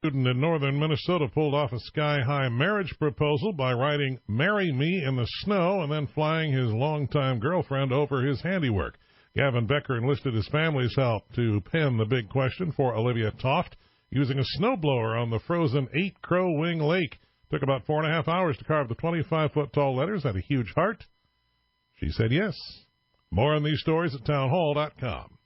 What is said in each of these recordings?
Student in northern Minnesota pulled off a sky-high marriage proposal by writing "Marry Me" in the snow and then flying his longtime girlfriend over his handiwork. Gavin Becker enlisted his family's help to pen the big question for Olivia Toft using a snowblower on the frozen 8-Crow-Wing Lake. Took about 4.5 hours to carve the 25-foot-tall letters at a huge heart. She said yes. More on these stories at townhall.com.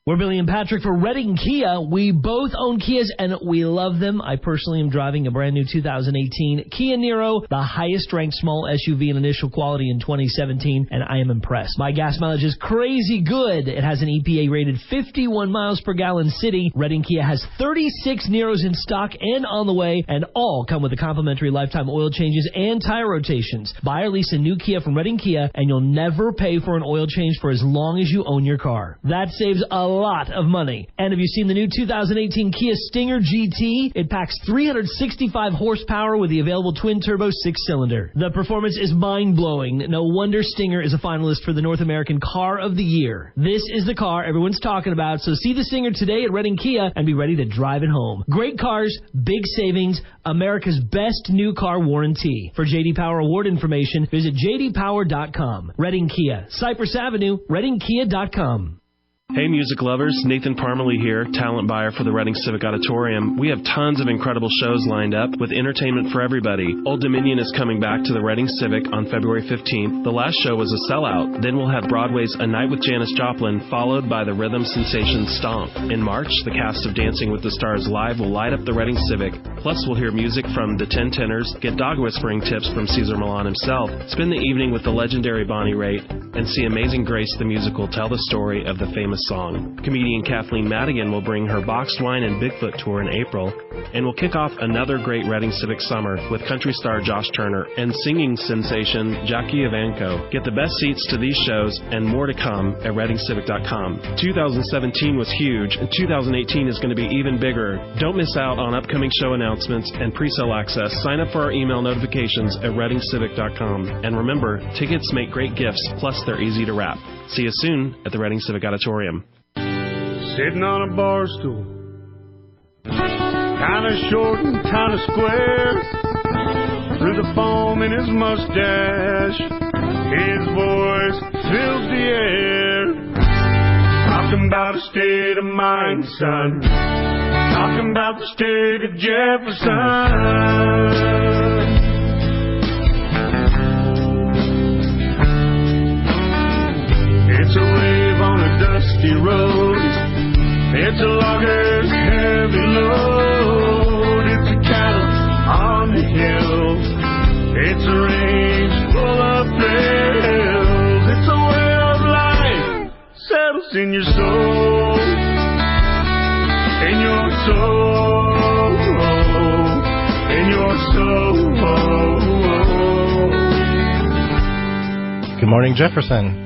We're Billy and Patrick for Redding Kia. We both own Kias, and we love them. I personally am driving a brand-new 2018 Kia Niro, the highest-ranked small SUV in initial quality in 2017, and I am impressed. My gas mileage is crazy good. It has an EPA-rated 51 miles per gallon city. Redding Kia has 36 Niros in stock and on the way, and all come with a complimentary lifetime oil changes and tire rotations. Buy or lease a new Kia from Redding Kia, and you'll never pay for an oil change for as long as you own your car. That saves a lot of money. And have you seen the new 2018 Kia Stinger GT? It packs 365 horsepower with the available twin-turbo 6-cylinder. The performance is mind-blowing. No wonder Stinger is a finalist for the North American Car of the Year. This is the car everyone's talking about, so see the Stinger today at Redding Kia and be ready to drive it home. Great cars, big savings, America's best new car warranty. For J.D. Power award information, visit jdpower.com. Redding Kia, Cypress Avenue, reddingkia.com. Hey music lovers, Nathan Parmalee here, talent buyer for the Reading Civic Auditorium. We have tons of incredible shows lined up with entertainment for everybody. Old Dominion is coming back to the Reading Civic on February 15th. The last show was a sellout. Then we'll have Broadway's A Night with Janis Joplin, followed by the rhythm sensation Stomp. In March, the cast of Dancing with the Stars Live will light up the Reading Civic. Plus, we'll hear music from the Ten Tenors, get dog whispering tips from Cesar Millan himself, spend the evening with the legendary Bonnie Raitt, and see Amazing Grace the musical tell the story of the famous song. Comedian Kathleen Madigan will bring her Boxed Wine and Bigfoot tour in April, and will kick off another great Reading Civic summer with country star Josh Turner and singing sensation Jackie Evancho. Get the best seats to these shows and more to come at ReadingCivic.com. 2017 was huge, and 2018 is going to be even bigger. Don't miss out on upcoming show announcements and pre-sale access. Sign up for our email notifications at ReadingCivic.com. And remember, tickets make great gifts, plus they're easy to wrap. See you soon at the Reading Civic Auditorium. Sitting on a bar stool, kinda short and kinda square, through the foam in his mustache, his voice fills the air. Talking about a state of mind, son. Talking about the state of Jefferson. It's a rave on a dusty road. It's a logger's heavy load. It's a cattle on the hill. It's a range full of thrills. It's a way of life settles in your soul. In your soul. In your soul. Good morning, Jefferson.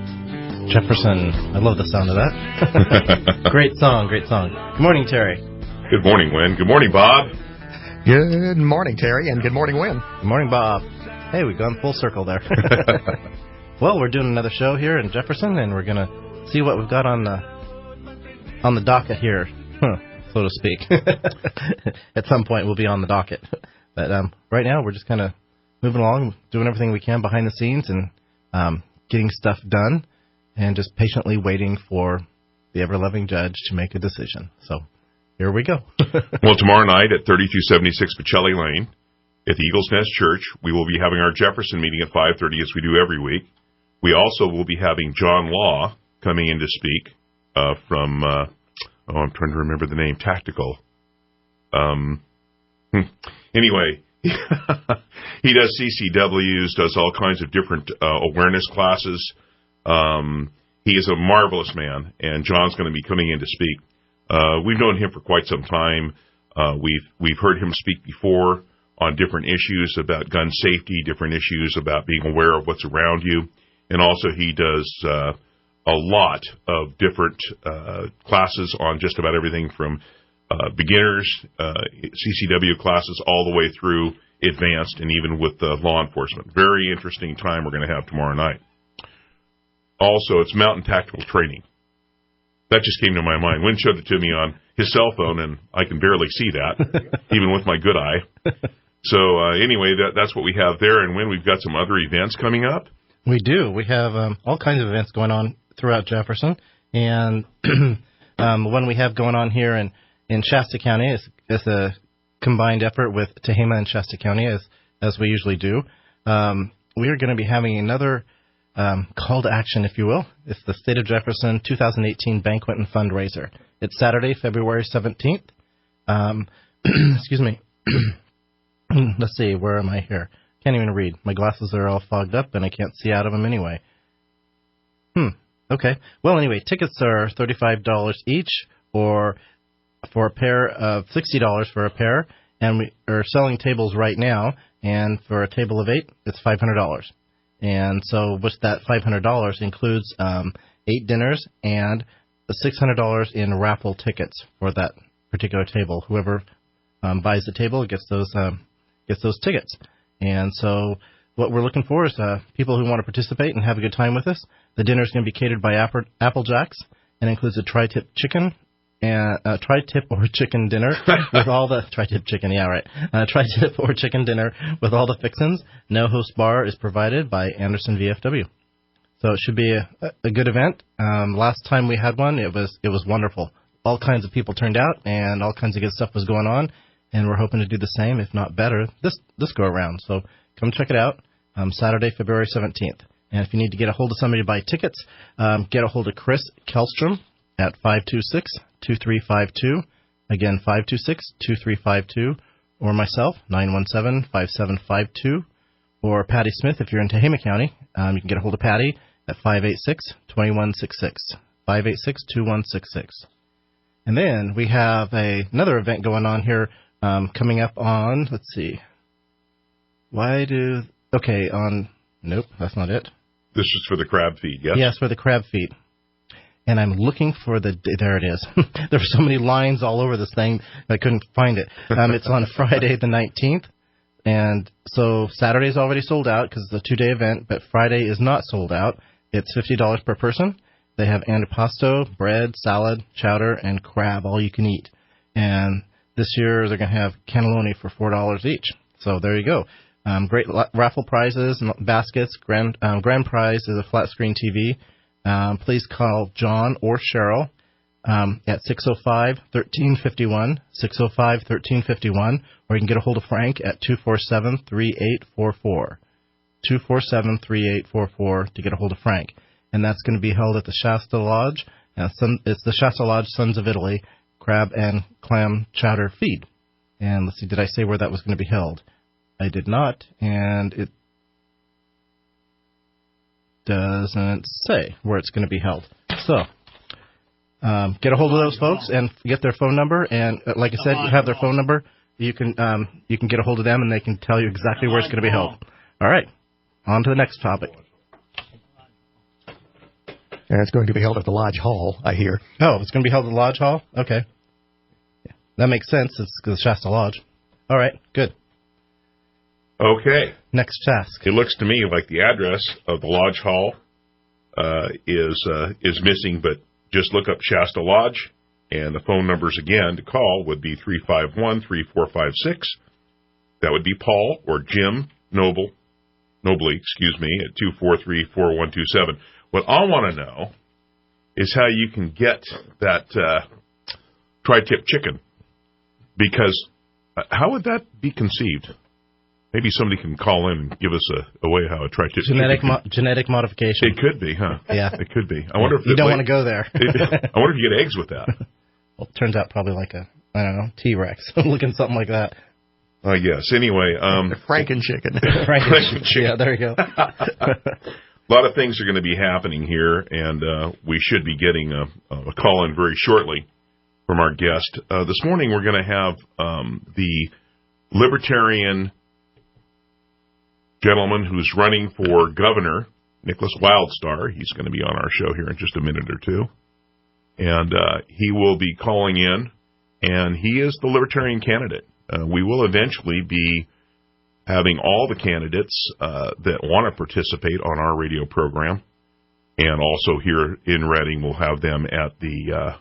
Jefferson. I love the sound of that. Great song, great song. Good morning, Terry. Good morning, Wynn. Good morning, Bob. Good morning, Terry, and good morning, Wynn. Good morning, Bob. Hey, we've gone full circle there. Well, we're doing another show here in Jefferson, and we're going to see what we've got on the docket here, so to speak. At some point, we'll be on the docket. But right now, we're just kind of moving along, doing everything we can behind the scenes and getting stuff done, and just patiently waiting for the ever-loving judge to make a decision. So here we go. Well, tomorrow night at 3276 Pacelli Lane at the Eagles Nest Church, we will be having our Jefferson meeting at 5:30, as we do every week. We also will be having John Law coming in to speak from, I'm trying to remember the name, Tactical. Anyway, he does CCWs, does all kinds of different awareness classes. He is a marvelous man, and John's going to be coming in to speak. We've known him for quite some time. We've heard him speak before on different issues about gun safety, different issues about being aware of what's around you, and also he does a lot of different classes on just about everything from beginners, CCW classes, all the way through advanced, and even with law enforcement. Very interesting time we're going to have tomorrow night. Also, it's mountain tactical training. That just came to my mind. Wynn showed it to me on his cell phone, and I can barely see that, even with my good eye. So anyway, that's what we have there. And when we've got some other events coming up. We do. We have all kinds of events going on throughout Jefferson. And one we have going on here in Shasta County is a combined effort with Tehama and Shasta County, as we usually do. We are going to be having another call to action, if you will. It's the State of Jefferson 2018 Banquet and Fundraiser. It's Saturday, February 17th. Excuse me. Let's see, where am I here? Can't even read. My glasses are all fogged up, and I can't see out of them anyway. Okay. Well, anyway, tickets are $35 each, or for a pair of $60 for a pair, and we are selling tables right now, and for a table of 8, it's $500. And so with that $500 includes 8 dinners and $600 in raffle tickets for that particular table. Whoever buys the table gets those tickets. And so what we're looking for is people who want to participate and have a good time with us. The dinner is going to be catered by Apple Jacks and includes a tri-tip chicken and tri-tip or chicken dinner with all the tri-tip chicken. Yeah, right. Tri-tip or chicken dinner with all the fixins. No host bar is provided by Anderson VFW. So it should be a good event. Last time we had one, it was wonderful. All kinds of people turned out, and all kinds of good stuff was going on. And we're hoping to do the same, if not better, this go around. So come check it out. Saturday, February 17th. And if you need to get a hold of somebody to buy tickets, get a hold of Chris Kellstrom at 526-2352. Again, 526-2352. Or myself, 917-5752. Or Patty Smith, if you're in Tehama County. You can get a hold of Patty at 586-2166. 586-2166. And then we have another event going on here coming up on, let's see. Nope, that's not it. This is for the crab feed, yes? Yes, for the crab feed. And I'm looking for there it is. There were so many lines all over this thing, I couldn't find it. It's on Friday the 19th. And so Saturday's already sold out because it's a 2-day event, but Friday is not sold out. It's $50 per person. They have antipasto, bread, salad, chowder, and crab, all you can eat. And this year they're going to have cannelloni for $4 each. So there you go. Great raffle prizes and baskets. Grand prize is a flat screen TV. Please call John or Cheryl at 605-1351, 605-1351, or you can get a hold of Frank at 247-3844, 247-3844 to get a hold of Frank. And that's going to be held at the Shasta Lodge. It's the Shasta Lodge Sons of Italy crab and clam chowder feed. And let's see, did I say where that was going to be held? I did not, and it doesn't say where it's going to be held. So get a hold of those folks and get their phone number. And like I said, you have their phone number. You can get a hold of them, and they can tell you exactly where it's going to be held. All right, on to the next topic. And it's going to be held at the Lodge Hall, I hear. Oh, it's going to be held at the Lodge Hall? Okay. Yeah, that makes sense. It's the Shasta Lodge. All right, good. Okay. Next task. It looks to me like the address of the Lodge Hall is missing, but just look up Shasta Lodge, and the phone numbers again to call would be 351-3456. That would be Paul or Jim Nobley, at 243-4127. What I want to know is how you can get that tri-tip chicken, because how would that be conceived? Maybe somebody can call in and give us a way how a tri-tip genetic modification. It could be, huh? Yeah. It could be. I wonder if you don't want to go there. I wonder if you get eggs with that. Well, it turns out probably like a, I don't know, T-Rex, looking something like that. I guess. Anyway. Franken-chicken. Franken-chicken. Yeah, there you go. A lot of things are going to be happening here, and we should be getting a call in very shortly from our guest. This morning we're going to have the Libertarian gentleman who's running for governor, Nickolas Wildstar. He's going to be on our show here in just a minute or two. And he will be calling in, and he is the Libertarian candidate. We will eventually be having all the candidates that want to participate on our radio program. And also here in Reading, we'll have them at the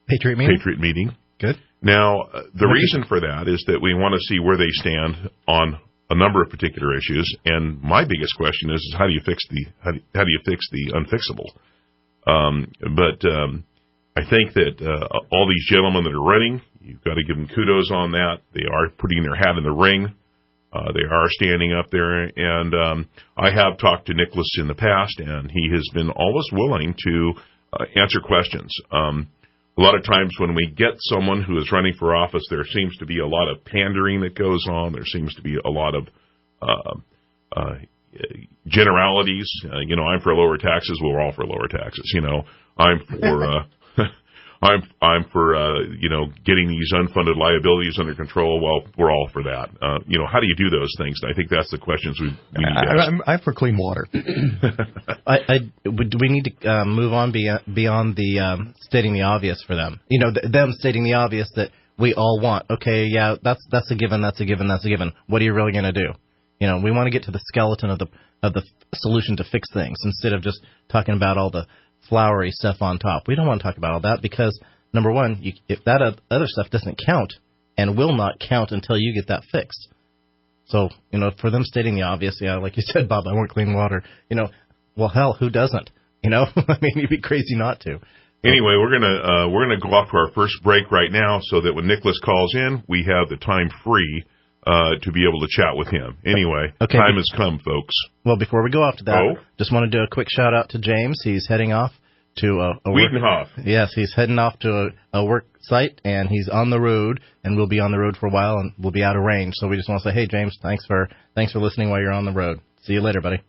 Patriot meeting. Good. Now, the reason for that is that we want to see where they stand on a number of particular issues, and my biggest question is how do you fix the unfixable? But I think that all these gentlemen that are running, you've got to give them kudos on that. They are putting their hat in the ring. They are standing up there, and I have talked to Nickolas in the past, and he has been always willing to answer questions. A lot of times when we get someone who is running for office, there seems to be a lot of pandering that goes on. There seems to be a lot of generalities. I'm for lower taxes. Well, we're all for lower taxes. I'm for I'm for getting these unfunded liabilities under control. Well, we're all for that. How do you do those things? I think that's the questions we need to ask. I'm for clean water. Do we need to move on beyond the stating the obvious for them? Them stating the obvious that we all want. Okay, yeah, that's a given. That's a given. That's a given. What are you really going to do? We want to get to the skeleton of the solution to fix things instead of just talking about all the flowery stuff on top. We don't want to talk about all that because, number one, if that other stuff doesn't count and will not count until you get that fixed. So, for them stating the obvious, yeah, like you said, Bob, I want clean water. Well, hell, who doesn't? I mean, you'd be crazy not to. Anyway, we're gonna go off to our first break right now, so that when Nickolas calls in, we have the time free to be able to chat with him. Anyway, okay. Time has come, folks. Well, before we go off to that, just want to do a quick shout out to James. He's heading off to a Wiedenhoff. Yes, he's heading off to a work site, and he's on the road, and we'll be on the road for a while, and we'll be out of range. So we just want to say, hey, James, thanks for listening while you're on the road. See you later, buddy.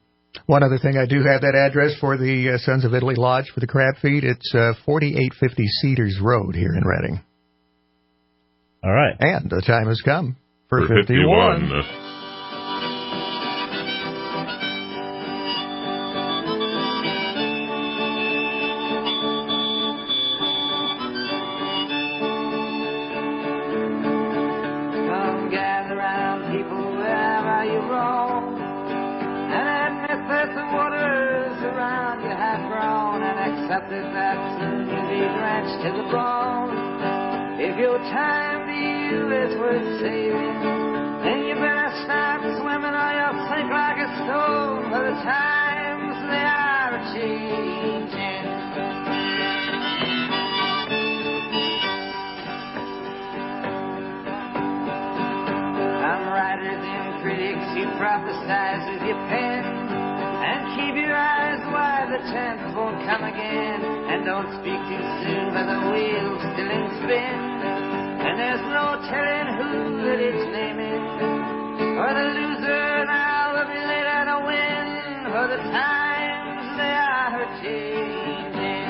One other thing, I do have that address for the Sons of Italy Lodge for the crab feed. It's 4850 Cedars Road here in Reading. All right. And the time has come for 51. Come gather round, people, wherever you roam, and admit that the waters around you have grown, and accept it that soon you'll be drenched to the bone. If your time to you is worth saving, then you better start swimming or you'll sink like a stone, for the times they are changing. Some writers and critics, you prophesize with your pen, and keep your eyes wide, the chance won't come again. And don't speak too soon, for the wheel's still in spin, and there's no telling who that it's naming. For the loser now will be later to win, for the times they are changing.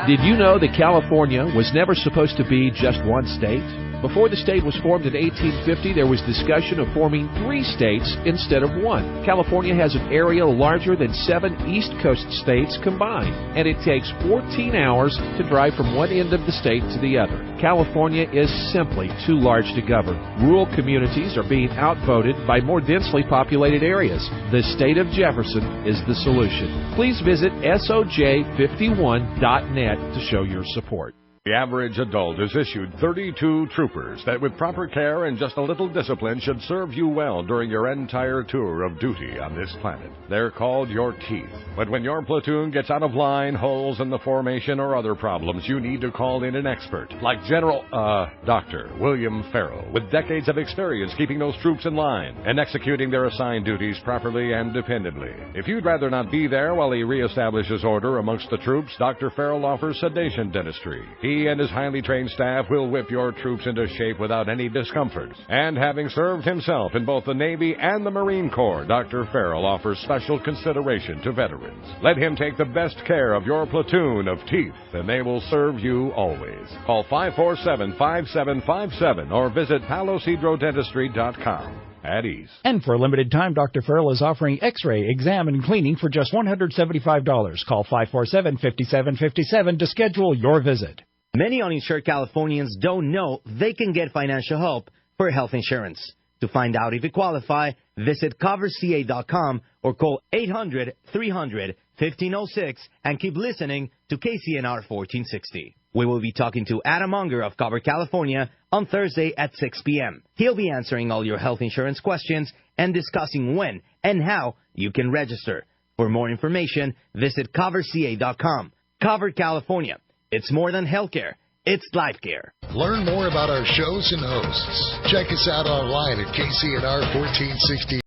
Did you know that California was never supposed to be just one state? Before the state was formed in 1850, there was discussion of forming 3 states instead of 1. California has an area larger than 7 East Coast states combined, and it takes 14 hours to drive from one end of the state to the other. California is simply too large to govern. Rural communities are being outvoted by more densely populated areas. The state of Jefferson is the solution. Please visit soj51.net to show your support. The average adult is issued 32 troopers that with proper care and just a little discipline should serve you well during your entire tour of duty on this planet. They're called your teeth. But when your platoon gets out of line, holes in the formation, or other problems, you need to call in an expert like Dr. William Farrell, with decades of experience keeping those troops in line and executing their assigned duties properly and dependably. If you'd rather not be there while he reestablishes order amongst the troops, Dr. Farrell offers sedation dentistry. He and his highly trained staff will whip your troops into shape without any discomfort. And having served himself in both the Navy and the Marine Corps, Dr. Farrell offers special consideration to veterans. Let him take the best care of your platoon of teeth, and they will serve you always. Call 547-5757 or visit palosidrodentistry.com. At ease. And for a limited time, Dr. Farrell is offering X-ray, exam, and cleaning for just $175. Call 547-5757 to schedule your visit. Many uninsured Californians don't know they can get financial help for health insurance. To find out if you qualify, visit coverca.com or call 800-300-1506 and keep listening to KCNR 1460. We will be talking to Adam Unger of Cover, California on Thursday at 6 p.m. He'll be answering all your health insurance questions and discussing when and how you can register. For more information, visit coverca.com. Cover California. It's more than healthcare. It's life care. Learn more about our shows and hosts. Check us out online at KCNR 1460.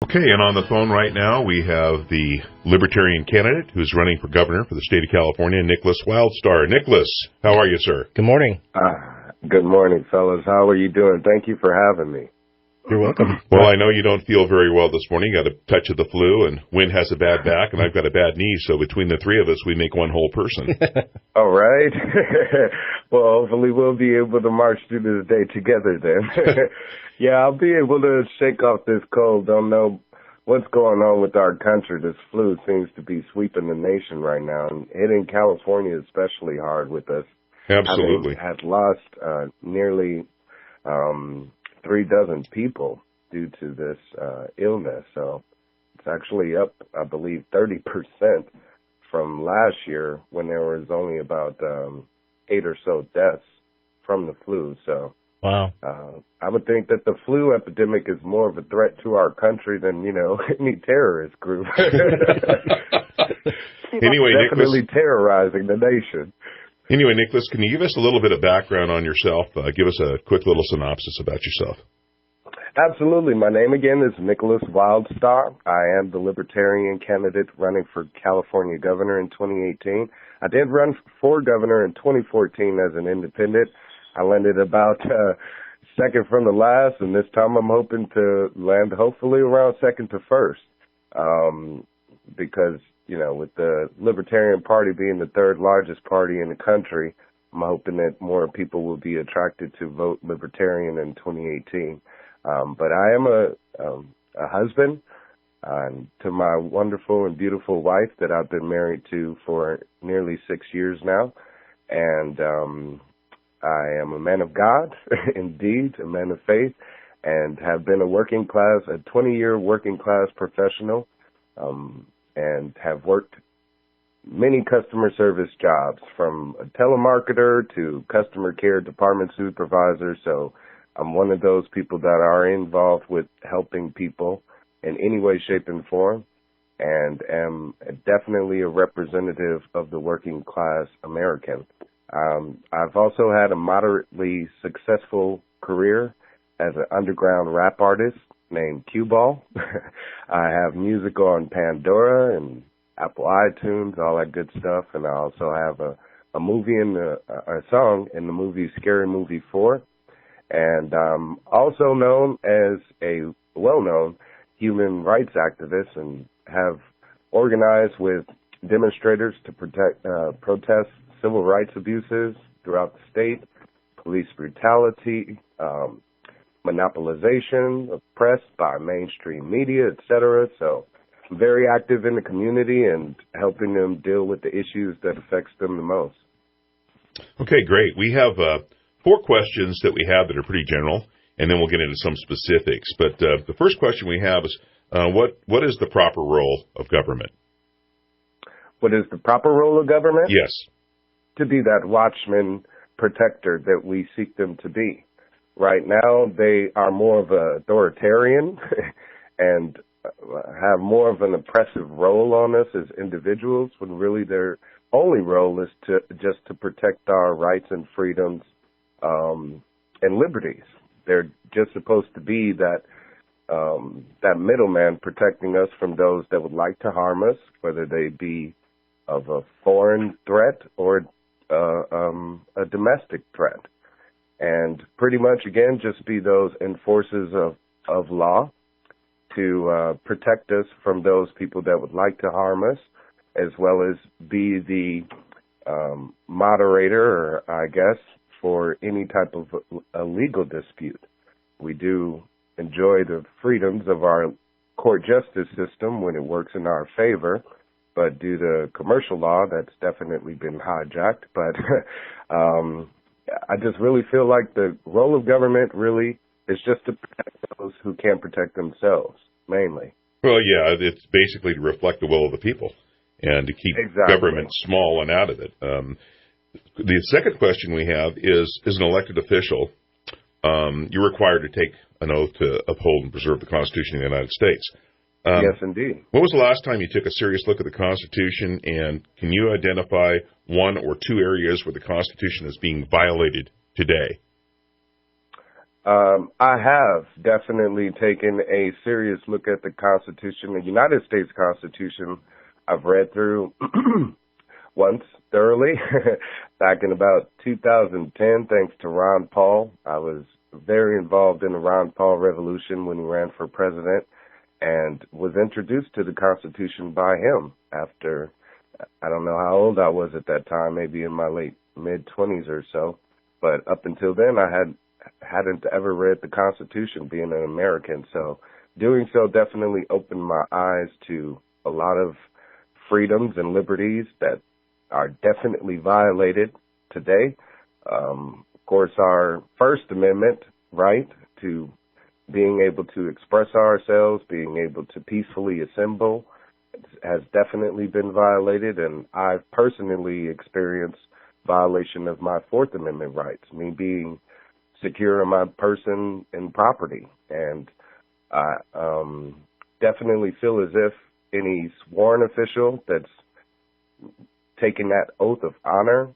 Okay, and on the phone right now we have the Libertarian Candidate who's running for governor for the state of California, Nickolas Wildstar. Nickolas, how are you, sir? Good morning. Good morning, fellas. How are you doing? Thank you for having me. You're welcome. Well, I know you don't feel very well this morning. You got a touch of the flu, and Wynn has a bad back, and I've got a bad knee, so between the three of us, we make one whole person. All right. Well, hopefully we'll be able to march through this day together then. Yeah, I'll be able to shake off this cold. Don't know what's going on with our country. This flu seems to be sweeping the nation right now, and hitting California especially hard with us. Absolutely. Had lost nearly 36 people due to this illness. So it's actually up, I believe, 30% from last year when there was only about 8 or so deaths from the flu. So wow. I would think that the flu epidemic is more of a threat to our country than, any terrorist group. Anyway, definitely Nickolas, terrorizing the nation. Anyway, Nickolas, can you give us a little bit of background on yourself? Give us a quick little synopsis about yourself. Absolutely. My name again is Nickolas Wildstar. I am the Libertarian Candidate running for California Governor in 2018. I did run for governor in 2014 as an independent. I landed about second from the last, and this time I'm hoping to land hopefully around second to first because, with the Libertarian Party being the third largest party in the country, I'm hoping that more people will be attracted to vote Libertarian in 2018. But I am a husband to my wonderful and beautiful wife that I've been married to for nearly 6 years now. And I am a man of God, indeed, a man of faith, and have been a 20-year working class professional, and have worked many customer service jobs, from a telemarketer to customer care department supervisor. So I'm one of those people that are involved with helping people in any way, shape, and form, and am definitely a representative of the working class American. I've also had a moderately successful career as an underground rap artist named Q-Ball. I have music on Pandora and Apple iTunes, all that good stuff, and I also have a movie a song in the movie Scary Movie 4. And I'm also known as a well-known human rights activist and have organized with demonstrators to protest civil rights abuses throughout the state, police brutality, monopolization of press by mainstream media, etc. So I'm very active in the community and helping them deal with the issues that affects them the most. Okay, great. We have 4 questions that we have that are pretty general, and then we'll get into some specifics. But the first question we have is, what is the proper role of government? What is the proper role of government? Yes. To be that watchman protector that we seek them to be. Right now, they are more of an authoritarian and have more of an oppressive role on us as individuals, when really their only role is just to protect our rights and freedoms and liberties. They're just supposed to be that that middleman protecting us from those that would like to harm us, whether they be of a foreign threat or a domestic threat. And pretty much, again, just be those enforcers of law to protect us from those people that would like to harm us, as well as be the moderator, or I guess, for any type of a legal dispute. We do enjoy the freedoms of our court justice system when it works in our favor, but due to commercial law, that's definitely been hijacked. But I just really feel like the role of government really is just to protect those who can't protect themselves, mainly. Well, yeah, it's basically to reflect the will of the people and to keep government small and out of it. The second question we have is, as an elected official, you're required to take an oath to uphold and preserve the Constitution of the United States. Yes, indeed. When was the last time you took a serious look at the Constitution, and can you identify one or two areas where the Constitution is being violated today? I have definitely taken a serious look at the Constitution. The United States Constitution I've read through once thoroughly back in about 2010, thanks to Ron Paul. I was very involved in the Ron Paul revolution when he ran for president, and was introduced to the Constitution by him after, I don't know how old I was at that time, maybe in my late mid-20s or so. But up until then, I hadn't ever read the Constitution, being an American. So doing so definitely opened my eyes to a lot of freedoms and liberties that are definitely violated today. Of course, our First Amendment right to being able to express ourselves, being able to peacefully assemble, has definitely been violated, and I've personally experienced violation of my Fourth Amendment rights, me being secure in my person and property. And I definitely feel as if any sworn official that's taking that oath of honor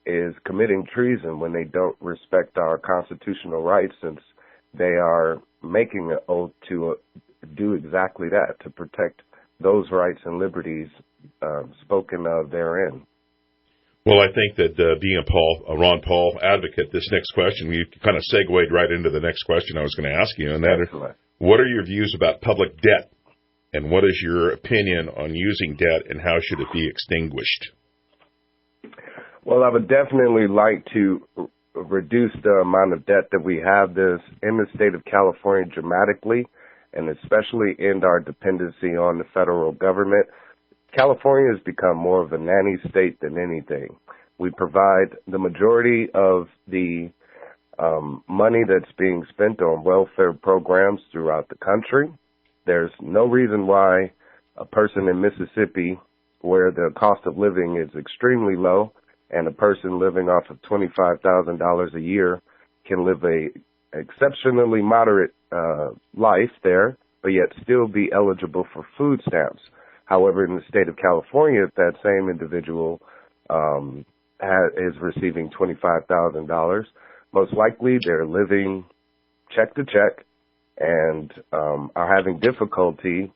is committing treason when they don't respect our constitutional rights, since they are making an oath to do exactly that, to protect those rights and liberties spoken of therein. Well, I think that being a Ron Paul advocate, this next question, you kind of segued right into the next question I was going to ask you, and that is, what are your views about public debt, and what is your opinion on using debt, and how should it be extinguished? Well, I would definitely like to reduce the amount of debt that we have in the state of California dramatically, and especially end our dependency on the federal government. California has become more of a nanny state than anything. We provide the majority of the money that's being spent on welfare programs throughout the country. There's no reason why a person in Mississippi, where the cost of living is extremely low, and a person living off of $25,000 a year can live a exceptionally moderate life there, but yet still be eligible for food stamps. However, in the state of California, if that same individual is receiving $25,000, most likely they're living check to check and are having difficulty,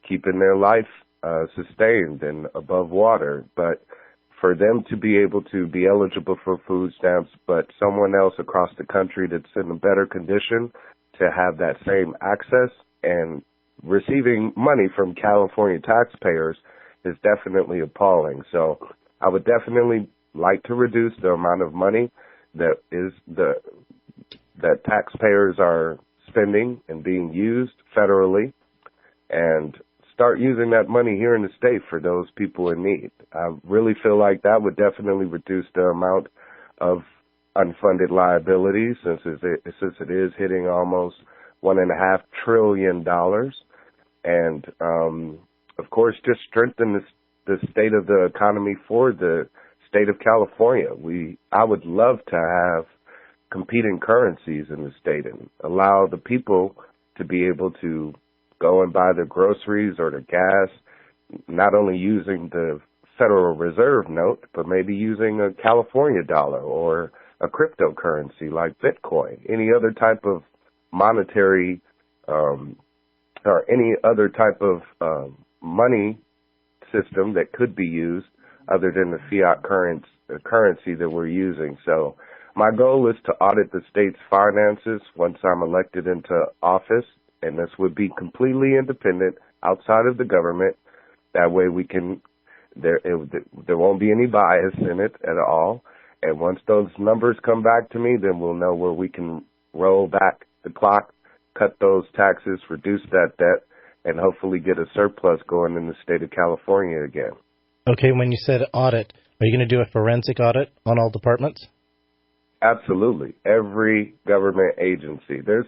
keeping their life sustained and above water. But for them to be able to be eligible for food stamps, but someone else across the country that's in a better condition to have that same access and receiving money from California taxpayers is definitely appalling. So I would definitely like to reduce the amount of money that taxpayers are spending and being used federally, and start using that money here in the state for those people in need. I really feel like that would definitely reduce the amount of unfunded liabilities, since it is hitting almost $1.5 trillion. And, of course, just strengthen the state of the economy for the state of California. I would love to have competing currencies in the state and allow the people to be able to go and buy their groceries or their gas, not only using the Federal Reserve note, but maybe using a California dollar or a cryptocurrency like Bitcoin, any other type of monetary or any other type of money system that could be used other than the fiat currency that we're using. So my goal is to audit the state's finances once I'm elected into office, and this would be completely independent, outside of the government. That way we can, there won't be any bias in it at all. And once those numbers come back to me, then we'll know where we can roll back the clock, cut those taxes, reduce that debt, and hopefully get a surplus going in the state of California again. Okay, when you said audit, are you going to do a forensic audit on all departments? Absolutely. Every government agency. There's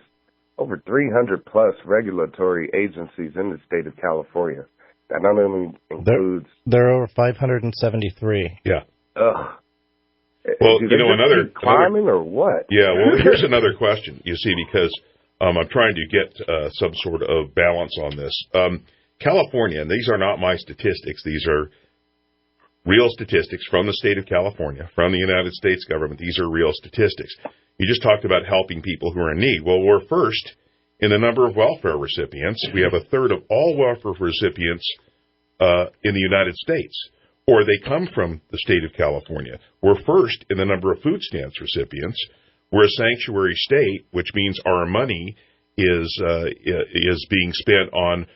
over 300 plus regulatory agencies in the state of California. That not only includes... There are over 573. Yeah. Ugh. Well, another climbing or what? Yeah, well, here's another question, you see, because I'm trying to get some sort of balance on this. California, and these are not my statistics, these are real statistics from the state of California, from the United States government. These are real statistics. You just talked about helping people who are in need. Well, we're first in the number of welfare recipients. We have a third of all welfare recipients in the United States, or they come from the state of California. We're first in the number of food stamps recipients. We're a sanctuary state, which means our money is being spent on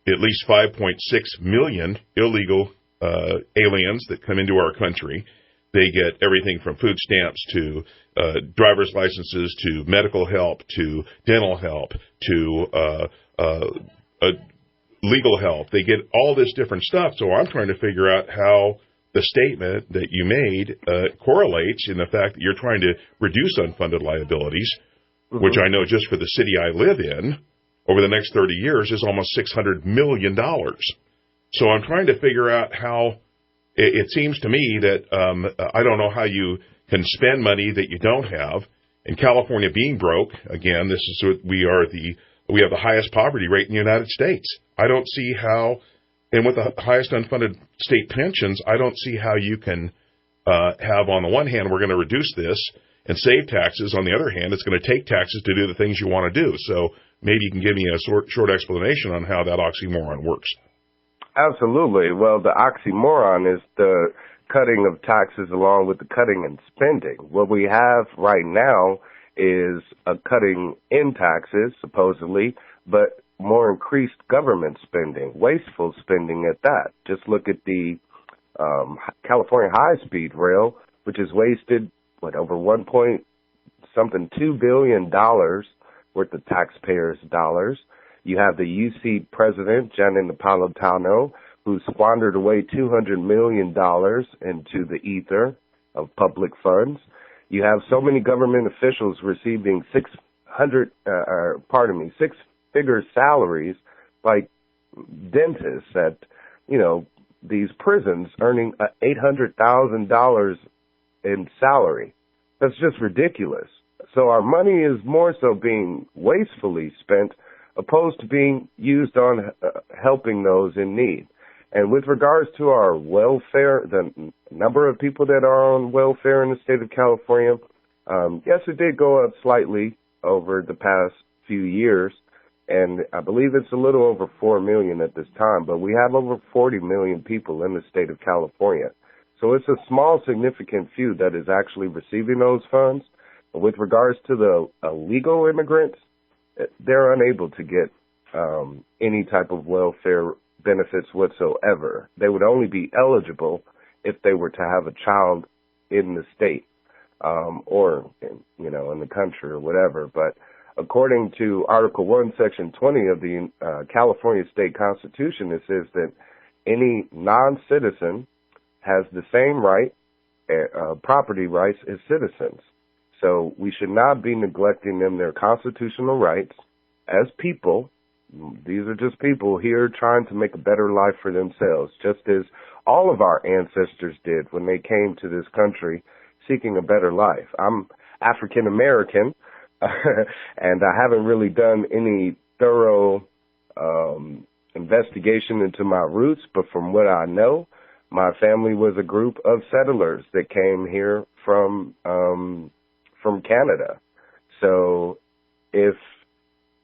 at least 5.6 million illegal aliens that come into our country. They get everything from food stamps to driver's licenses to medical help to dental help to legal help. They get all this different stuff. So I'm trying to figure out how the statement that you made correlates in the fact that you're trying to reduce unfunded liabilities, which I know just for the city I live in over the next 30 years is almost $600 million. So I'm trying to figure out how it seems to me that I don't know how you can spend money that you don't have. And California being broke, again, this is what we have the highest poverty rate in the United States. I don't see how, and with the highest unfunded state pensions, I don't see how you can have, on the one hand, we're going to reduce this and save taxes. On the other hand, it's going to take taxes to do the things you want to do. So maybe you can give me a short explanation on how that oxymoron works. Absolutely. Well, the oxymoron is the cutting of taxes along with the cutting in spending. What we have right now is a cutting in taxes, supposedly, but more increased government spending, wasteful spending at that. Just look at the California high-speed rail, which has wasted, over $2 billion worth of taxpayers' dollars. You have the UC president, Janet Napolitano, who squandered away $200 million into the ether of public funds. You have so many government officials receiving six-figure salaries, like dentists at, these prisons earning $800,000 in salary. That's just ridiculous. So our money is more so being wastefully spent opposed to being used on helping those in need. And with regards to our welfare, the number of people that are on welfare in the state of California, yes, it did go up slightly over the past few years, and I believe it's a little over 4 million at this time, but we have over 40 million people in the state of California. So it's a small, significant few that is actually receiving those funds. But with regards to the illegal immigrants, they're unable to get any type of welfare benefits whatsoever. They would only be eligible if they were to have a child in the state or, in the country or whatever. But according to Article 1, Section 20 of the California State Constitution, it says that any non-citizen has the same right, property rights as citizens. So we should not be neglecting them, their constitutional rights as people. These are just people here trying to make a better life for themselves, just as all of our ancestors did when they came to this country seeking a better life. I'm African American, and I haven't really done any thorough investigation into my roots, but from what I know, my family was a group of settlers that came here from Canada. So if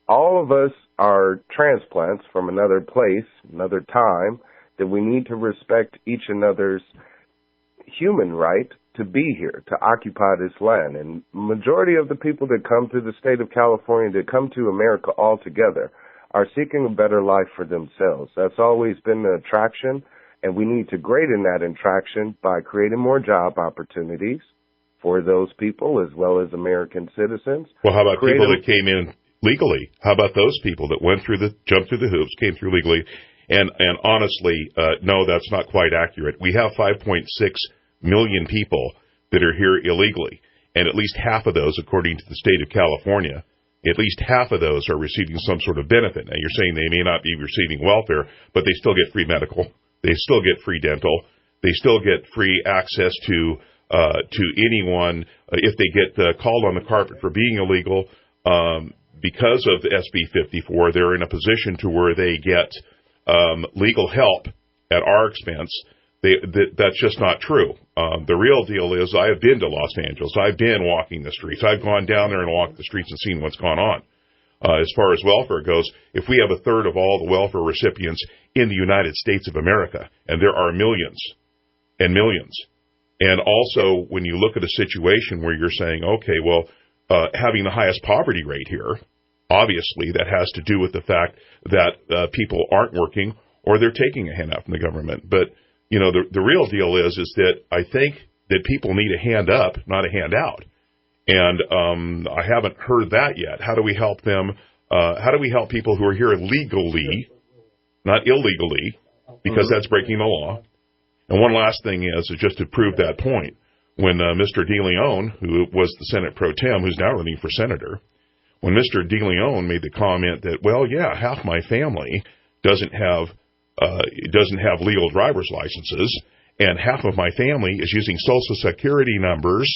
all of us are transplants from another place, another time, that we need to respect each another's human right to be here, to occupy this land. And majority of the people that come to the state of California, that come to America altogether, are seeking a better life for themselves. That's always been the attraction, and we need to greaten that attraction by creating more job opportunities for those people as well as American citizens. Well, how about people that came in legally? How about those people that jumped through the hoops, came through legally? And honestly, no, that's not quite accurate. We have 5.6 million people that are here illegally, and at least half of those, according to the state of California, at least half of those are receiving some sort of benefit. Now, you're saying they may not be receiving welfare, but they still get free medical, they still get free dental, they still get free access to anyone if they get called on the carpet for being illegal. Because of the SB 54, they're in a position to where they get legal help at our expense. That's just not true. The real deal is I have been to Los Angeles. I've been walking the streets. I've gone down there and walked the streets and seen what's gone on. As far as welfare goes, if we have a third of all the welfare recipients in the United States of America, and there are millions and millions, and also when you look at a situation where you're saying, okay, well, having the highest poverty rate here, obviously that has to do with the fact that people aren't working or they're taking a handout from the government. But you know, the real deal is that I think that people need a hand up, not a handout. And I haven't heard that yet. How do we help them? How do we help people who are here legally, not illegally, because that's breaking the law? And one last thing is just to prove that point, when Mr. DeLeon, who was the Senate pro tem, who's now running for senator, when Mr. DeLeon made the comment that, well, yeah, half my family doesn't have legal driver's licenses, and half of my family is using Social Security numbers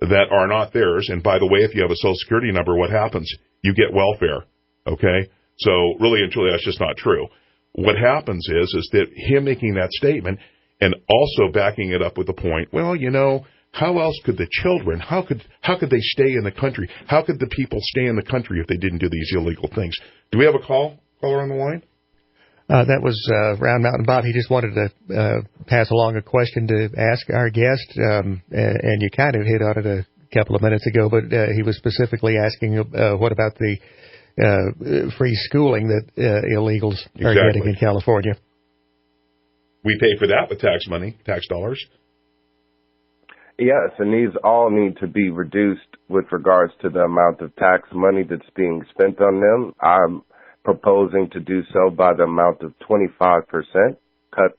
that are not theirs. And by the way, if you have a Social Security number, what happens? You get welfare, okay? So really and truly, that's just not true. What happens is that him making that statement and also backing it up with the point, well, you know, how else could the children, how could they stay in the country? How could the people stay in the country if they didn't do these illegal things? Do we have a caller on the line? That was Round Mountain Bob. He just wanted to pass along a question to ask our guest, and you kind of hit on it a couple of minutes ago, but he was specifically asking what about the free schooling that illegals are getting in California. We pay for that with tax money, tax dollars. Yes, and these all need to be reduced with regards to the amount of tax money that's being spent on them. I'm proposing to do so by the amount of 25%, cut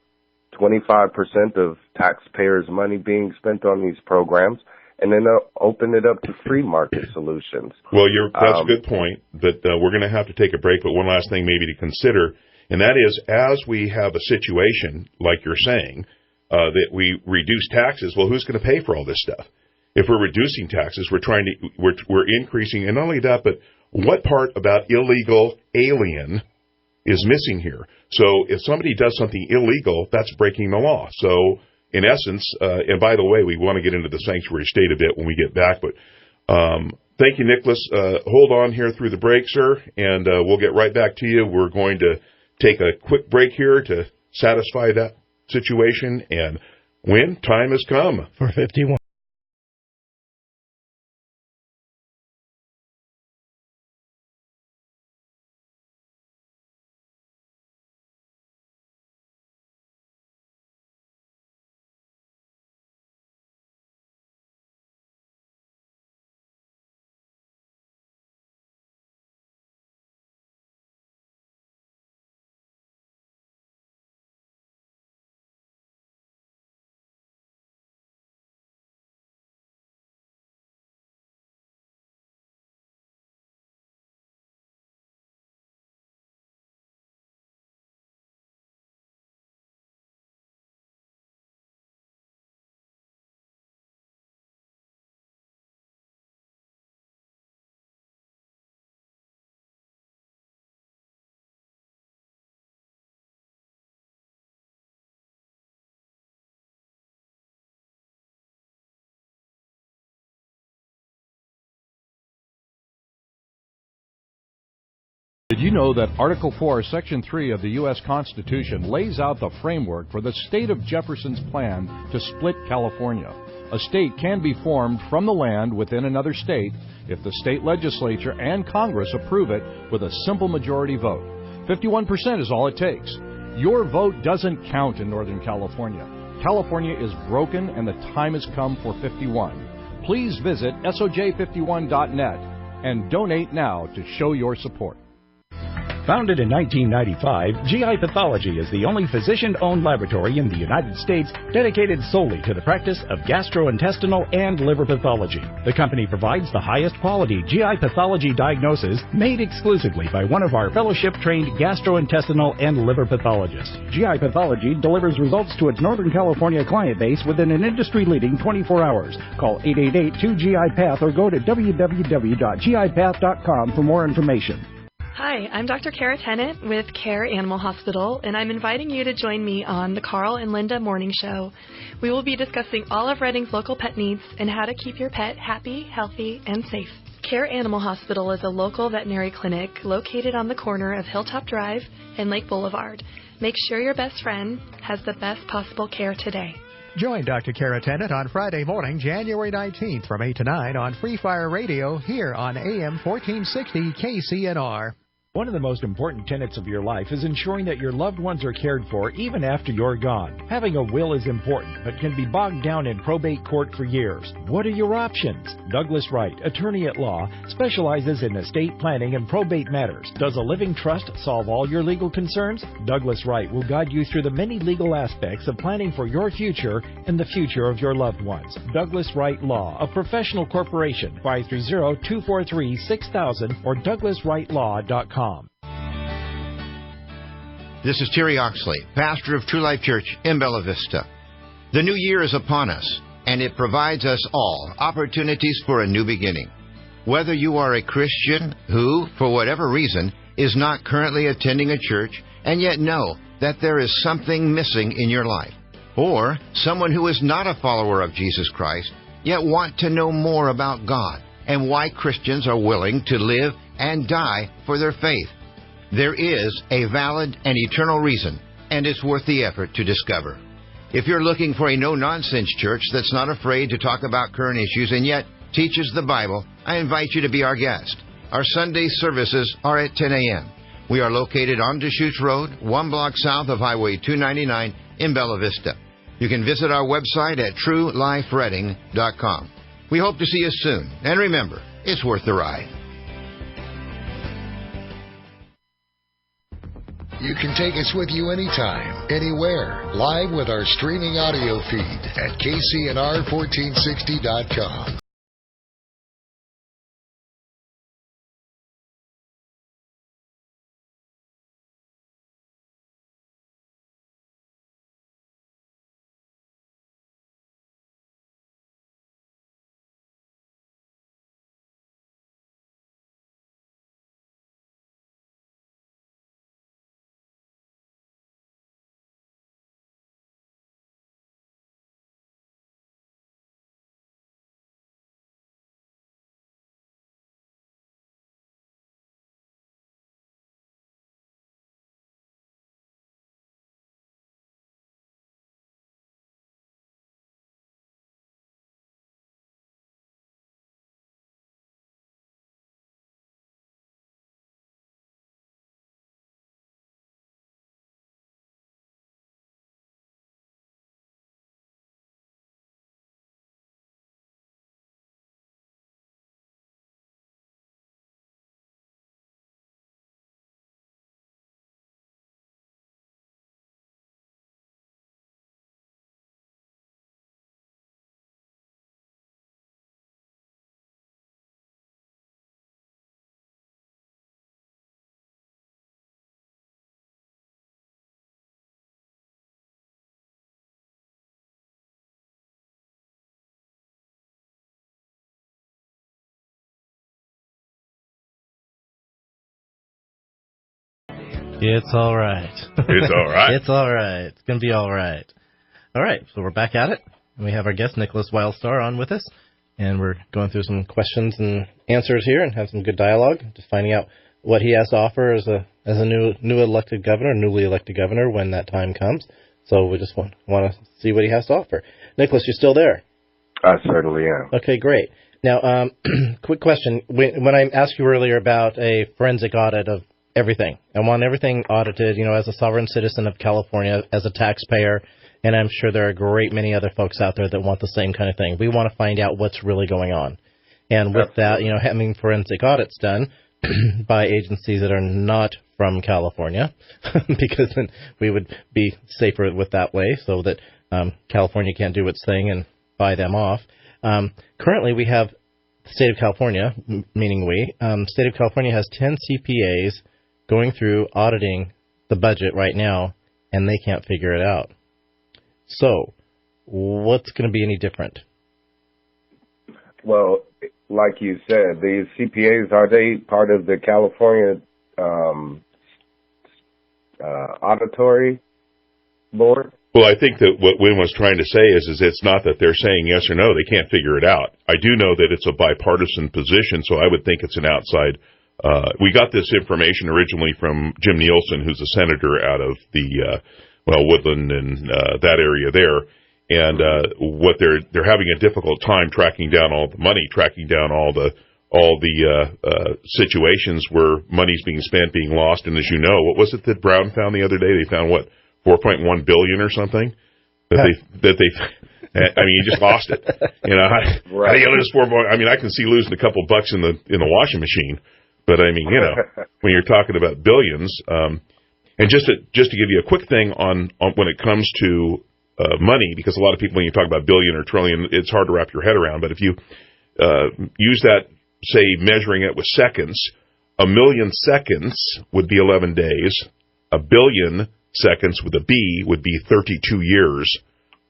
25% of taxpayers' money being spent on these programs, and then open it up to free market solutions. Well, that's a good point, but we're going to have to take a break. But one last thing maybe to consider, and that is, as we have a situation, like you're saying, that we reduce taxes, well, who's going to pay for all this stuff? If we're reducing taxes, we're increasing, and not only that, but what part about illegal alien is missing here? So if somebody does something illegal, that's breaking the law. So in essence, and by the way, we want to get into the sanctuary state a bit when we get back, but thank you, Nickolas. Hold on here through the break, sir, and we'll get right back to you. We're going to take a quick break here to satisfy that situation, and when time has come for 51. you know that Article 4, Section 3 of the U.S. Constitution lays out the framework for the state of Jefferson's plan to split California? A state can be formed from the land within another state if the state legislature and Congress approve it with a simple majority vote. 51% is all it takes. Your vote doesn't count in Northern California. California is broken and the time has come for 51. Please visit soj51.net and donate now to show your support. Founded in 1995, GI Pathology is the only physician-owned laboratory in the United States dedicated solely to the practice of gastrointestinal and liver pathology. The company provides the highest quality GI pathology diagnosis made exclusively by one of our fellowship-trained gastrointestinal and liver pathologists. GI Pathology delivers results to its Northern California client base within an industry-leading 24 hours. Call 888-2GI-PATH or go to www.gipath.com for more information. Hi, I'm Dr. Kara Tennant with Care Animal Hospital, and I'm inviting you to join me on the Carl and Linda Morning Show. We will be discussing all of Redding's local pet needs and how to keep your pet happy, healthy, and safe. Care Animal Hospital is a local veterinary clinic located on the corner of Hilltop Drive and Lake Boulevard. Make sure your best friend has the best possible care today. Join Dr. Kara Tennant on Friday morning, January 19th from 8 to 9 on Free Fire Radio here on AM 1460 KCNR. One of the most important tenets of your life is ensuring that your loved ones are cared for even after you're gone. Having a will is important, but can be bogged down in probate court for years. What are your options? Douglas Wright, attorney at law, specializes in estate planning and probate matters. Does a living trust solve all your legal concerns? Douglas Wright will guide you through the many legal aspects of planning for your future and the future of your loved ones. Douglas Wright Law, a professional corporation, 530-243-6000 or douglaswrightlaw.com. This is Terry Oxley, pastor of True Life Church in Bella Vista. The new year is upon us, and it provides us all opportunities for a new beginning. Whether you are a Christian who, for whatever reason, is not currently attending a church and yet know that there is something missing in your life, or someone who is not a follower of Jesus Christ yet want to know more about God and why Christians are willing to live and die for their faith. There is a valid and eternal reason, and it's worth the effort to discover. If you're looking for a no-nonsense church that's not afraid to talk about current issues and yet teaches the Bible, I invite you to be our guest. Our Sunday services are at 10 a.m. We are located on Deschutes Road, 1 block south of Highway 299 in Bella Vista. You can visit our website at trueliferedding.com. We hope to see you soon, and remember, it's worth the ride. You can take us with you anytime, anywhere, live with our streaming audio feed at KCNR1460.com. It's all right. It's all right. It's all right. It's going to be all right. All right, so we're back at it. And we have our guest, Nickolas Wildstar, on with us. And we're going through some questions and answers here and have some good dialogue, just finding out what he has to offer as a newly elected governor when that time comes. So we just want to see what he has to offer. Nickolas, you still there? I certainly am. Okay, great. Now, quick question. When I asked you earlier about a forensic audit of everything, I want everything audited, as a sovereign citizen of California, as a taxpayer, and I'm sure there are a great many other folks out there that want the same kind of thing. We want to find out what's really going on. And with that, having forensic audits done by agencies that are not from California, because then we would be safer with that way, so that California can't do its thing and buy them off. Currently, we have the state of California, meaning state of California has 10 CPAs going through auditing the budget right now, and they can't figure it out. So, what's going to be any different? Well, like you said, these CPAs, are they part of the California auditory board? Well, I think that what Wynn was trying to say is it's not that they're saying yes or no. They can't figure it out. I do know that it's a bipartisan position, so I would think it's an outside. We got this information originally from Jim Nielsen, who's a senator out of the Woodland and that area there. And what they're having a difficult time tracking down all the money, tracking down all the situations where money's being spent, being lost. And as you know, what was it that Brown found the other day? They found $4.1 billion or something that they. I mean, you just lost it. How do you lose $4 billion? I mean, I can see losing a couple bucks in the washing machine, but I mean, when you're talking about billions. And just to give you a quick thing on when it comes to money, because a lot of people, when you talk about billion or trillion, it's hard to wrap your head around. But if you use that, say, measuring it with seconds, 1 million seconds would be 11 days. 1 billion seconds with a B would be 32 years.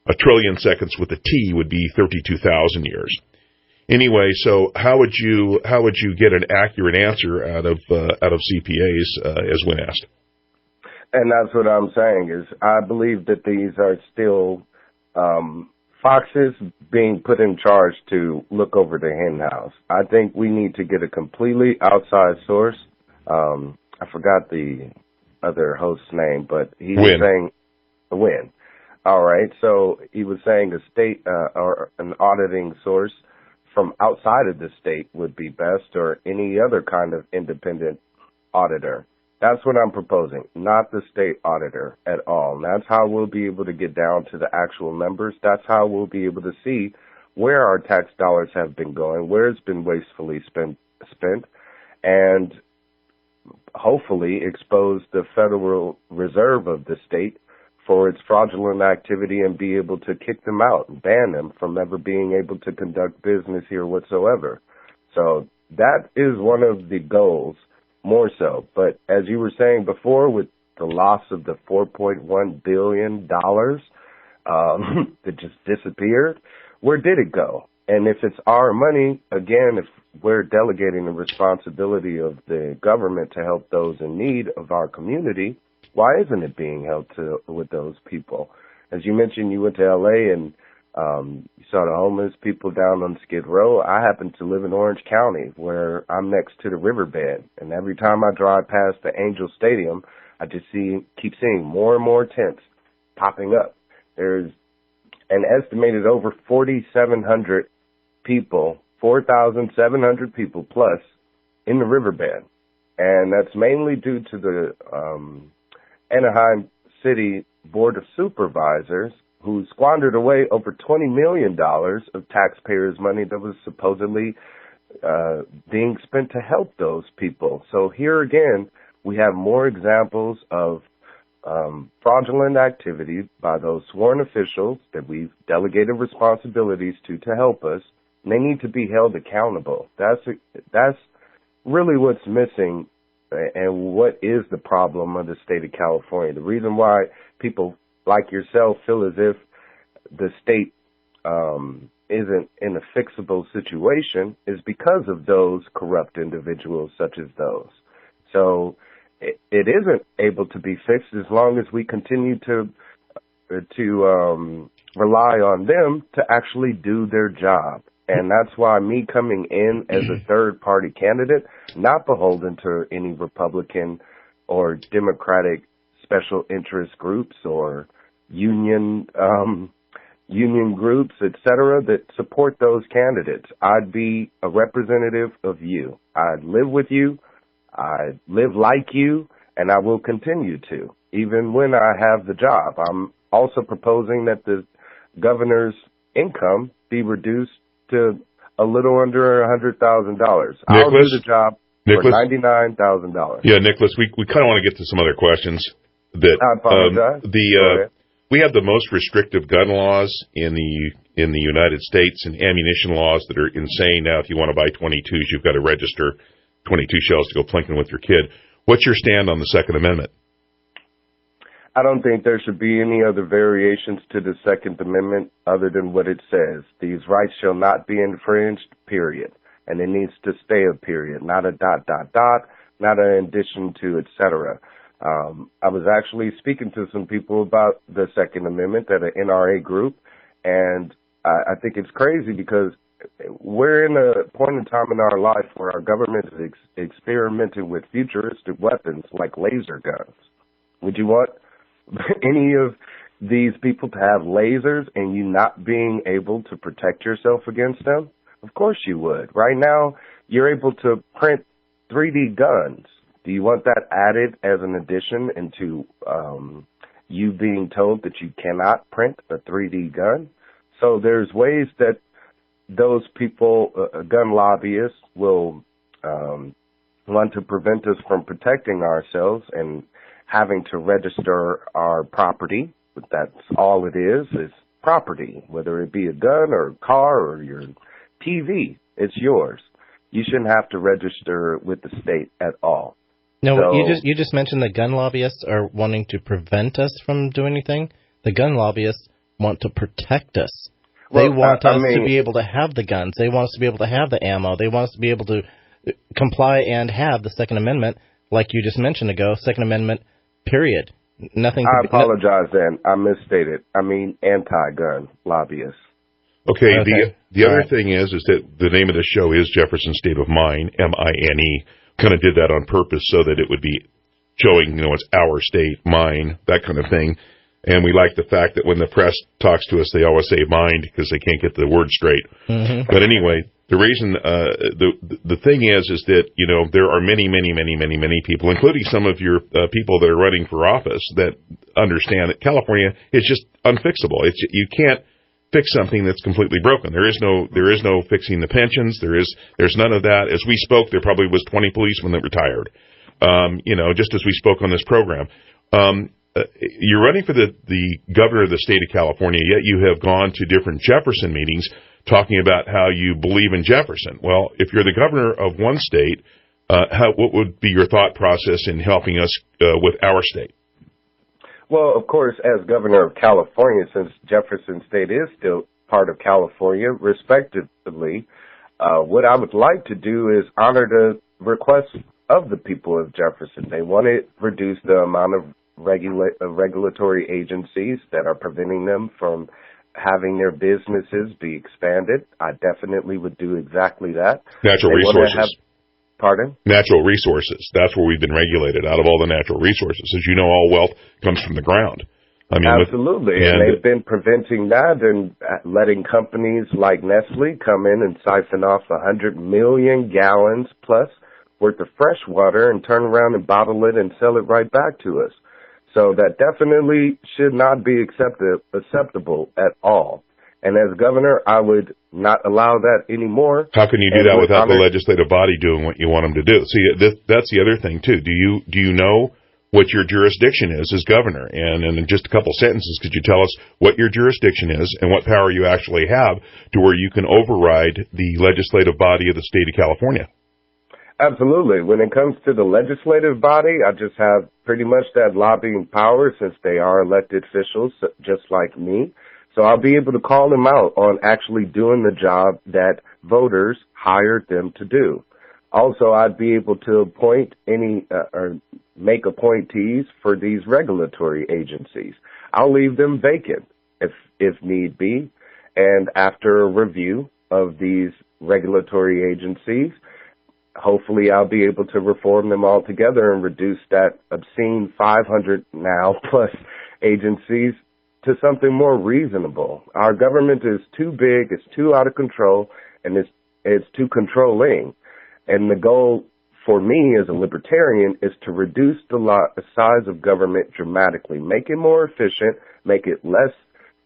1 trillion seconds with a T would be 32,000 years. Anyway, so how would you get an accurate answer out of CPAs, as Wynn asked? And that's what I'm saying is I believe that these are still foxes being put in charge to look over the hen house. I think we need to get a completely outside source. I forgot the other host's name, but he was saying Wynn. All right, so he was saying a state or an auditing source from outside of the state would be best, or any other kind of independent auditor. That's what I'm proposing, not the state auditor at all. And that's how we'll be able to get down to the actual numbers. That's how we'll be able to see where our tax dollars have been going, where it's been wastefully spent, and hopefully expose the Federal Reserve of the state for its fraudulent activity and be able to kick them out and ban them from ever being able to conduct business here whatsoever. So that is one of the goals. More so. But as you were saying before, with the loss of the $4.1 billion that just disappeared, where did it go? And if it's our money, again, if we're delegating the responsibility of the government to help those in need of our community, why isn't it being held with those people? As you mentioned, you went to L.A. and you saw the homeless people down on Skid Row. I happen to live in Orange County, where I'm next to the riverbed. And every time I drive past the Angel Stadium, I just keep seeing more and more tents popping up. There's an estimated over 4,700 people, 4,700 people plus in the riverbed. And that's mainly due to the Anaheim City Board of Supervisors, who squandered away over $20 million of taxpayers' money that was supposedly being spent to help those people. So here again, we have more examples of fraudulent activity by those sworn officials that we've delegated responsibilities to help us. And they need to be held accountable. That's really what's missing, and what is the problem of the state of California. The reason why people like yourself feel as if the state isn't in a fixable situation is because of those corrupt individuals such as those. So it isn't able to be fixed as long as we continue to rely on them to actually do their job. And that's why me coming in as a third-party candidate, not beholden to any Republican or Democratic special interest groups or union groups, etc., that support those candidates. I'd be a representative of you. I'd live with you. I live like you, and I will continue to, even when I have the job. I'm also proposing that the governor's income be reduced to a little under $100,000. I'll do the job for $99,000. Yeah, Nickolas, we kind of want to get to some other questions. I apologize. We have the most restrictive gun laws in the United States, and ammunition laws that are insane. Now, if you want to buy 22s, you've got to register 22 shells to go plinking with your kid. What's your stand on the Second Amendment? I don't think there should be any other variations to the Second Amendment other than what it says. These rights shall not be infringed, period. And it needs to stay a period, not a ... not an addition to, etc. I was actually speaking to some people about the Second Amendment at an NRA group, and I think it's crazy because we're in a point in time in our life where our government is experimenting with futuristic weapons like laser guns. Would you want any of these people to have lasers and you not being able to protect yourself against them? Of course you would. Right now, you're able to print 3D guns. Do you want that added as an addition into you being told that you cannot print a 3D gun? So there's ways that those people, gun lobbyists, will want to prevent us from protecting ourselves and having to register our property. But that's all it is property, whether it be a gun or a car or your TV. It's yours. You shouldn't have to register with the state at all. No, so, you just mentioned the gun lobbyists are wanting to prevent us from doing anything. The gun lobbyists want to protect us. They want us to be able to have the guns. They want us to be able to have the ammo. They want us to be able to comply and have the Second Amendment, like you just mentioned ago. Second Amendment, period. Nothing. I apologize, then. I misstated. I mean anti-gun lobbyists. Okay. The other thing is that the name of the show is Jefferson State of Mine, MINE. Kind of did that on purpose so that it would be showing, it's our state, mine, that kind of thing. And we like the fact that when the press talks to us, they always say mind because they can't get the word straight. Mm-hmm. But anyway, the reason, the thing is that, there are many people, including some of your people that are running for office, that understand that California is just unfixable. You can't fix something that's completely broken. There is no fixing the pensions. There's none of that. As we spoke, there probably was 20 policemen that retired. Just as we spoke on this program. You're running for the governor of the state of California, yet you have gone to different Jefferson meetings talking about how you believe in Jefferson. Well, if you're the governor of one state, what would be your thought process in helping us with our state? Well, of course, as governor of California, since Jefferson State is still part of California, respectively, what I would like to do is honor the requests of the people of Jefferson. They want to reduce the amount of regulatory agencies that are preventing them from having their businesses be expanded. I definitely would do exactly that. Natural resources. Pardon? Natural resources. That's where we've been regulated, out of all the natural resources. As you know, all wealth comes from the ground. Absolutely. And they've been preventing that and letting companies like Nestle come in and siphon off 100 million gallons plus worth of fresh water and turn around and bottle it and sell it right back to us. So that definitely should not be acceptable at all. And as governor, I would not allow that anymore. How can you do that without the legislative body doing what you want them to do? See, that's the other thing, too. Do you know what your jurisdiction is as governor? And in just a couple sentences, could you tell us what your jurisdiction is and what power you actually have to where you can override the legislative body of the state of California? Absolutely. When it comes to the legislative body, I just have pretty much that lobbying power since they are elected officials, just like me. So I'll be able to call them out on actually doing the job that voters hired them to do. Also, I'd be able to appoint or make appointees for these regulatory agencies. I'll leave them vacant if need be. And after a review, of these regulatory agencies. Hopefully I'll be able to reform them all together and reduce that obscene 500 now plus agencies to something more reasonable. Our government is too big, it's too out of control, and it's too controlling. And the goal for me as a libertarian is to reduce the size of government dramatically, make it more efficient, make it less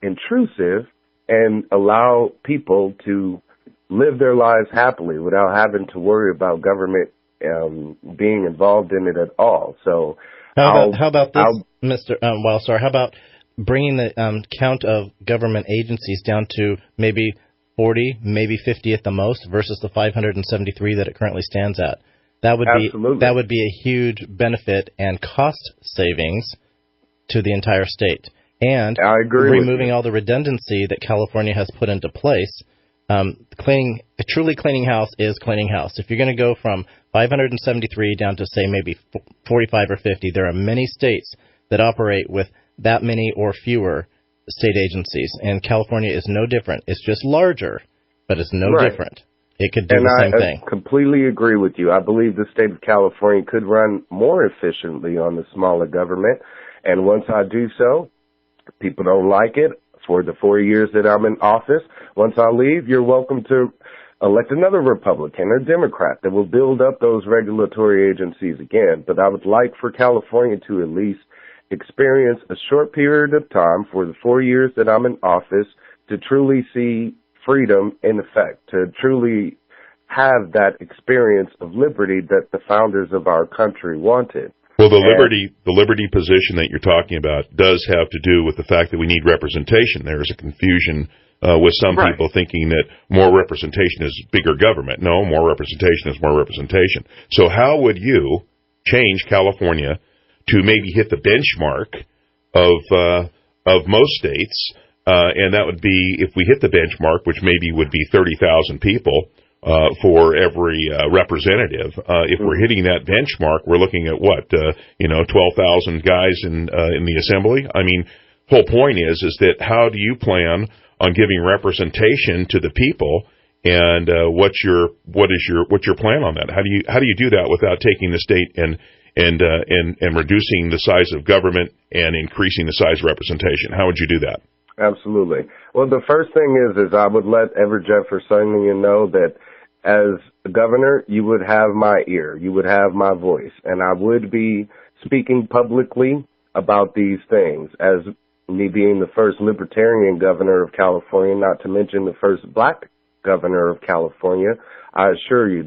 intrusive, and allow people to live their lives happily without having to worry about government being involved in it at all. So how about this, Mr. Wildstar? How about bringing the count of government agencies down to maybe 40, maybe 50 at the most, versus the 573 that it currently stands at? That would be a huge benefit and cost savings to the entire state. And I agree removing all the redundancy that California has put into place. A truly cleaning house is cleaning house. If you're going to go from 573 down to, say, maybe 45 or 50, there are many states that operate with that many or fewer state agencies, and California is no different. It's just larger, but it's no different. It could do the same thing. I completely agree with you. I believe the state of California could run more efficiently on the smaller government, and once I do so, people don't like it for the 4 years that I'm in office. Once I leave, you're welcome to elect another Republican or Democrat that will build up those regulatory agencies again. But I would like for California to at least experience a short period of time for the 4 years that I'm in office to truly see freedom in effect, to truly have that experience of liberty that the founders of our country wanted. Well, the liberty position that you're talking about does have to do with the fact that we need representation. There is a confusion with some people thinking that more representation is bigger government. No, more representation is more representation. So how would you change California to maybe hit the benchmark of most states? And that would be, if we hit the benchmark, which maybe would be 30,000 people for every representative. If we're hitting that benchmark, we're looking at what, 12,000 guys in the assembly. I mean, whole point is that how do you plan on giving representation to the people, and what's your plan on that? How do you do that without taking the state and reducing the size of government and increasing the size of representation? How would you do that? Absolutely. Well, the first thing is I would let every Jeffersonian know that as a governor, you would have my ear, you would have my voice, and I would be speaking publicly about these things. As me being the first libertarian governor of California, not to mention the first black governor of California, I assure you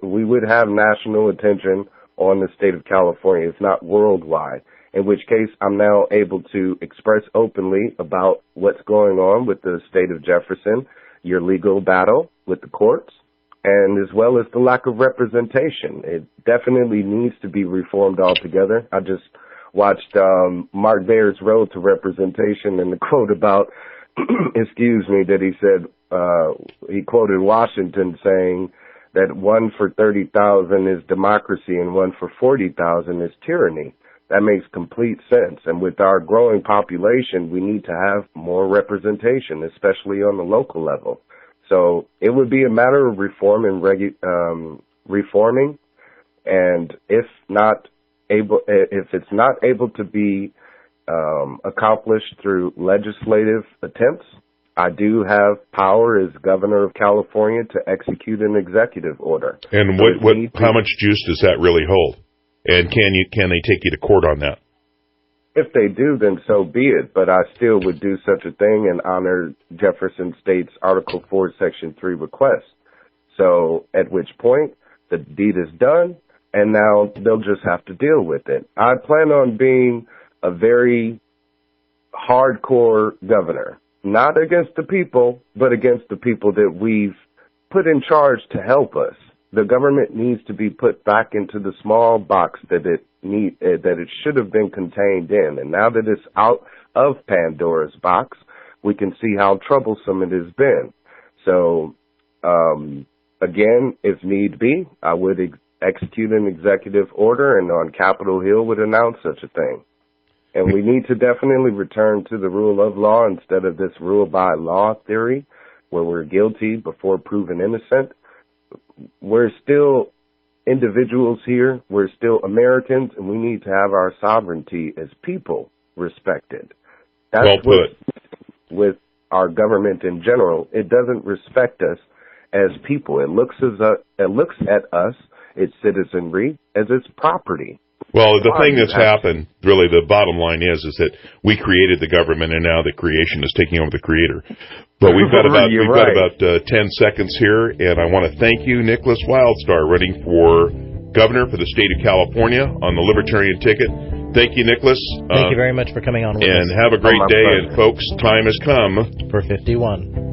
we would have national attention on the state of California, if not worldwide. In which case, I'm now able to express openly about what's going on with the state of Jefferson, your legal battle with the courts, and as well as the lack of representation. It definitely needs to be reformed altogether. I just watched Mark Bayer's Road to Representation, and the quote about, that he said, he quoted Washington saying that 1 for 30,000 is democracy and 1 for 40,000 is tyranny. That makes complete sense. And with our growing population, we need to have more representation, especially on the local level. So it would be a matter of reforming, and if it's not able to be accomplished through legislative attempts, I do have power as governor of California to execute an executive order. And how much juice does that really hold? And can they take you to court on that? If they do, then so be it. But I still would do such a thing and honor Jefferson State's Article 4, Section 3 request. So at which point the deed is done, and now they'll just have to deal with it. I plan on being a very hardcore governor, not against the people, but against the people that we've put in charge to help us. The government needs to be put back into the small box that it should have been contained in. And now that it's out of Pandora's box, we can see how troublesome it has been. So, again, if need be, I would execute an executive order, and on Capitol Hill would announce such a thing. And we need to definitely return to the rule of law instead of this rule by law theory. where we're guilty before proven innocent. We're still individuals here. We're still Americans, and we need to have our sovereignty as people respected. That's well put. With our government in general, it doesn't respect us as people. It looks at us, its citizenry, as its property. Well, the thing that's happened, really, the bottom line is that we created the government, and now the creation is taking over the creator. But we've got about 10 seconds here, and I want to thank you, Nickolas Wildstar, running for governor for the state of California on the Libertarian ticket. Thank you, Nickolas. Thank you very much for coming on with us. And have a great day, and folks, time has come for 51.